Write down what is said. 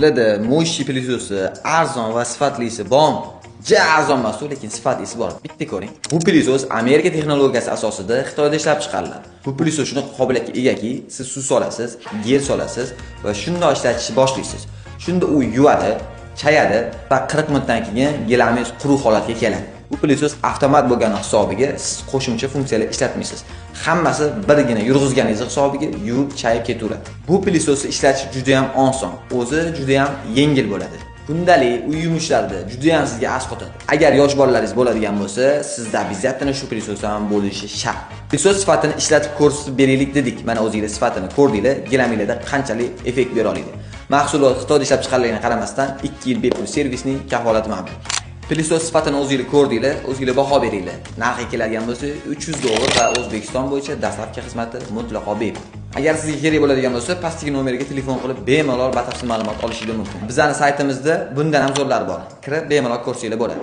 Sizlarda Moshi pilisosi arzon va sifatlisi bormi? Ja arzon emas, lekin sifatlisi bor. Bitta ko'ring. Bu pilisos Amerika texnologiyasi asosida Xitoyda ishlab chiqariladi. Bu pilisos shunaqa qobiliyatga egaki, siz suv solasiz, gel solasiz va shunday ishlatishni boshlaysiz. Shunda u yuvadi, chayadi va 40 minutdan keyin gilamingiz quruq holatga keladi. Bu pilisos avtomat bo'lgani hisobiga siz qo'shimcha funksiyalar ishlatmaysiz. Hammasi birgina yurg'izganingiz hisobiga yuvib, chayib ketaveradi. Bu pilisosni ishlatish juda ham oson, o'zi juda ham yengil bo'ladi. Kundalik uy yumushlarida juda ham sizga asqotadi. Agar yosh bolalaringiz bo'ladigan bo'lsa, sizda обязательно shu pilisosdan ham bo'lishi shart. Pilisos sifatini ishlatib ko'rsatib beraylik dedik. Mana o'zingizlar sifatini ko'rdinglar, gilaminglarda qanchalik effekt bera oladi. Mahsulot Xitoyda ishlab chiqarilganiga qaramasdan 2 yil bepul servisning kafolati mavjud. Pilisos sifatini o'zingizlar ko'rdinglar, o'zingizlar baho beringlar. Narxi keladigan bo'lsa $300 va O'zbekiston bo'yicha dastlabki xizmati mutlaqo bepul. Agar sizga kerak bo'ladigan bo'lsa, pastdagi nomerga telefon qilib bemalol batafsil ma'lumot olishingiz mumkin. Bizning saytimizda bundan ham zo'rlari bor. Kirib bemalol ko'rsanglar bo'ladi.